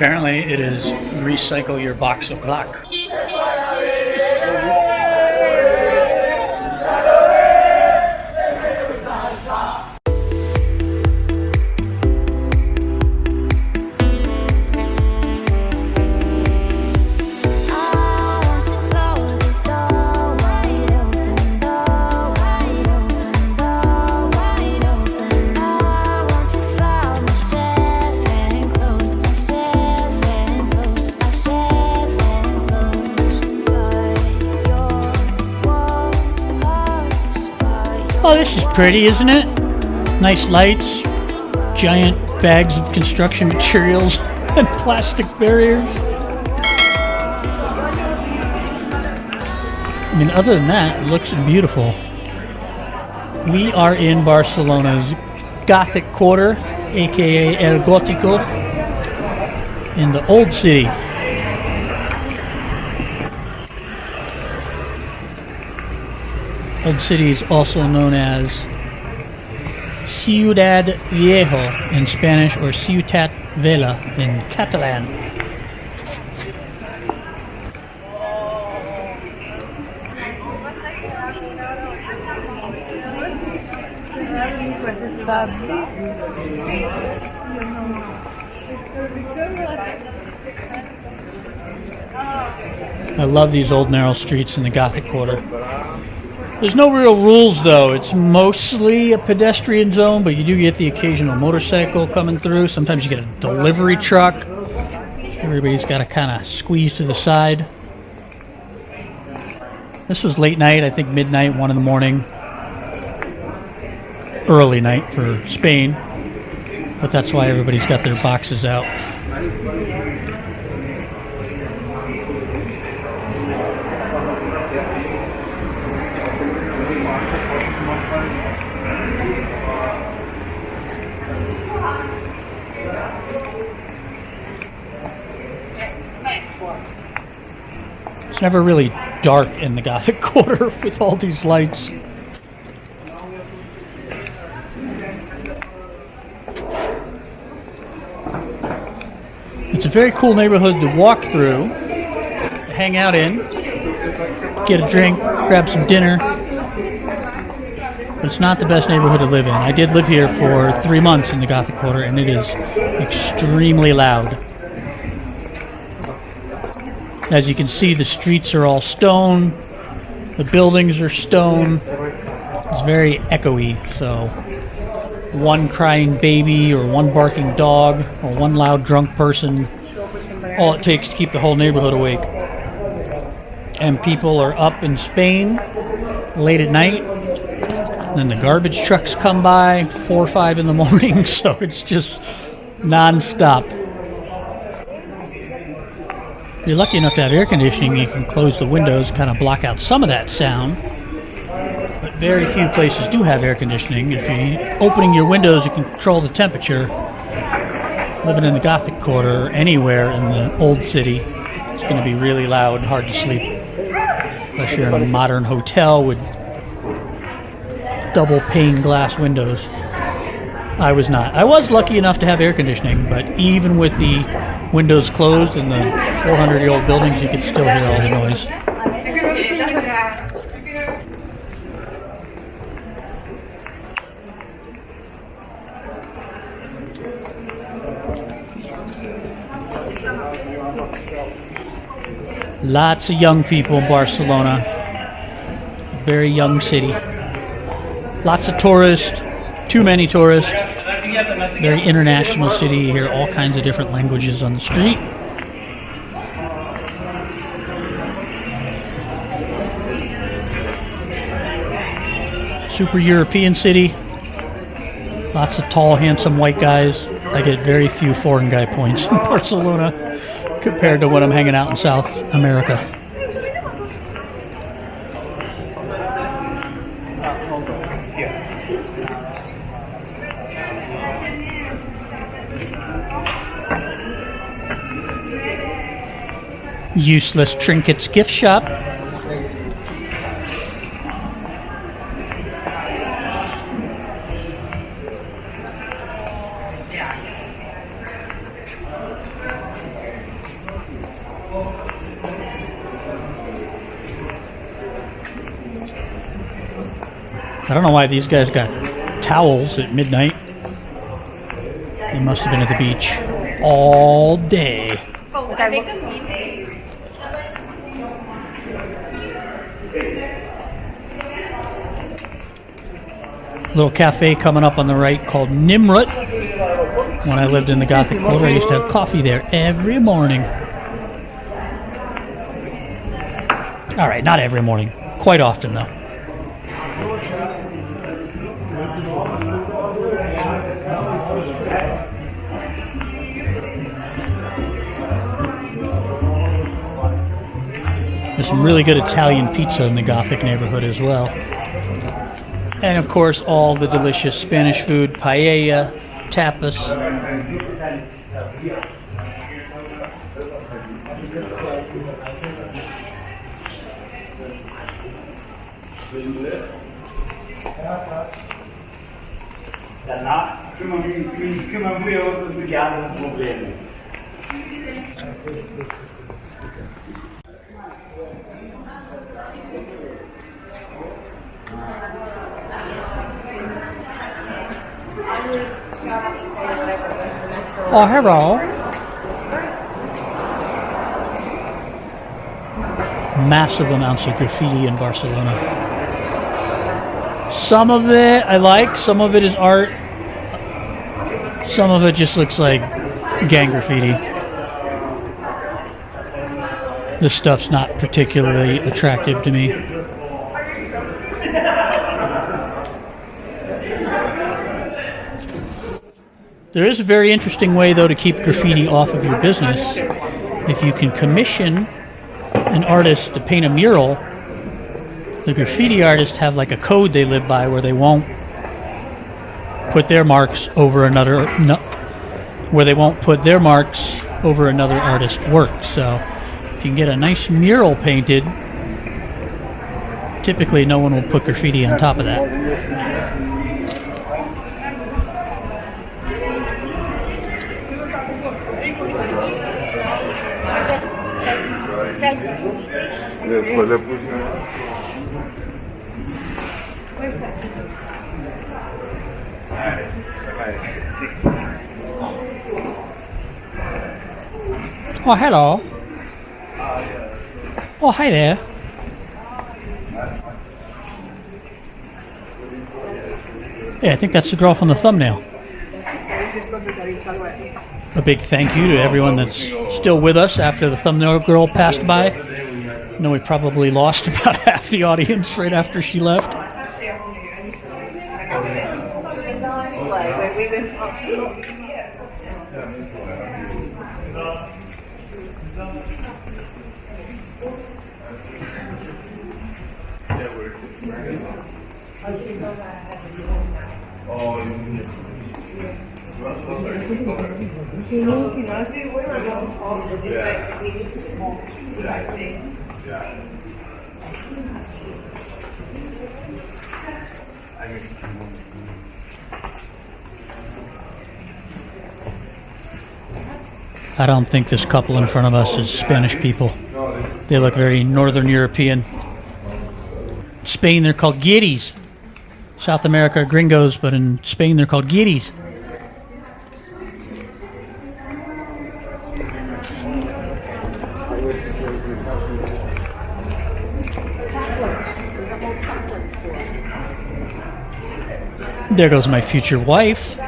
Apparently it is recycle your box o'clock. Oh, this is pretty, isn't it? Nice lights, giant bags of construction materials, and plastic barriers. I mean, other than that, it looks beautiful. We are in Barcelona's Gothic Quarter, aka El Gótico, in the Old City. Old City is also known as Ciutat Vella in Spanish or Ciutat Vella in Catalan. I love these old narrow streets in the Gothic Quarter. There's no real rules though. It's mostly a pedestrian zone, but you do get the occasional motorcycle coming through. Sometimes you get a delivery truck. Everybody's got to kind of squeeze to the side. This was late night, I think midnight, 1 in the morning. Early night for Spain, but that's why everybody's got their boxes out. It's never really dark in the Gothic Quarter with all these lights. It's a very cool neighborhood to walk through, hang out in, get a drink, grab some dinner. But it's not the best neighborhood to live in. I did live here for 3 months in the Gothic Quarter, and it is extremely loud. As you can see, the streets are all stone, the buildings are stone. It's very echoey, so one crying baby or one barking dog or one loud drunk person, all it takes to keep the whole neighborhood awake. And people are up in Spain late at night. Then the garbage trucks come by 4 or 5 in the morning, so it's just non-stop. If you're lucky enough to have air conditioning, you can close the windows, kind of block out some of that sound. But very few places do have air conditioning. If you're opening your windows, you can control the temperature. Living in the Gothic Quarter or anywhere in the old city, it's going to be really loud and hard to sleep. Unless you're in a modern hotel with double pane glass windows. I was not. I was lucky enough to have air conditioning, but even with the windows closed in the 400-year-old buildings, you could still hear all the noise. Lots of young people in Barcelona. Very young city. Lots of tourists. Too many tourists. Very international city. You hear all kinds of different languages on the street. Super European city. Lots of tall, handsome white guys. I get very few foreign guy points in Barcelona compared to when I'm hanging out in South America. Useless trinkets gift shop. I don't know why these guys got towels at midnight. They must have been at the beach all day. Little cafe coming up on the right called Nimrut. When I lived in the Gothic Quarter, I used to have coffee there every morning. All right, not every morning. Quite often, though. There's some really good Italian pizza in the Gothic neighborhood as well. And of course, all the delicious Spanish food, paella, tapas. Danach kümmern wir uns um die anderen Probleme. Oh, hello. Massive amounts of graffiti in Barcelona. Some of it I like, some of it is art. Some of it just looks like gang graffiti. This stuff's not particularly attractive to me. There is a very interesting way, though, to keep graffiti off of your business. If you can commission an artist to paint a mural, the graffiti artists have like a code they live by where they won't put their marks over another artist's work. So if you can get a nice mural painted, typically no one will put graffiti on top of that. Oh, hello. Oh, hi there. Yeah, I think that's the girl from the thumbnail. A big thank you to everyone that's still with us after the thumbnail girl passed by. I know we probably lost about half the audience right after she left. I don't think this couple in front of us is Spanish people. They look very Northern European. In Spain, they're called guiris. South America are gringos, but in Spain, they're called guiris. There goes my future wife.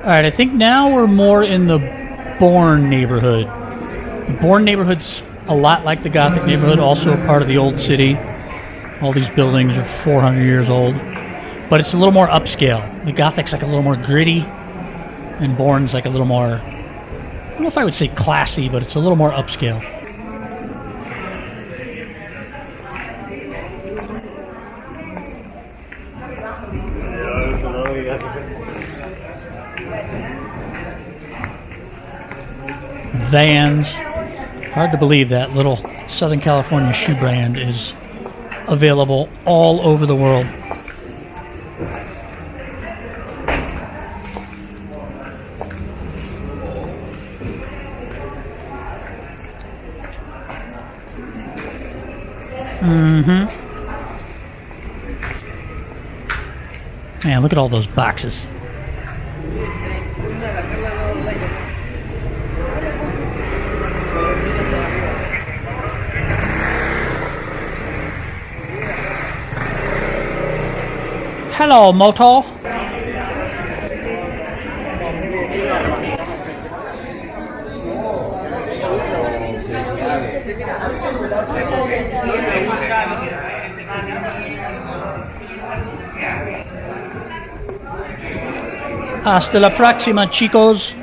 Alright, I think now we're more in the Bourne neighborhood. The Bourne neighborhood's a lot like the Gothic neighborhood, also a part of the old city. All these buildings are 400 years old. But it's a little more upscale. The Gothic's like a little more gritty, and Bourne's like a little more, I don't know if I would say classy, but it's a little more upscale. Vans. Hard to believe that little Southern California shoe brand is available all over the world. Man, look at all those boxes. Hello, Moto. Hasta la próxima, chicos.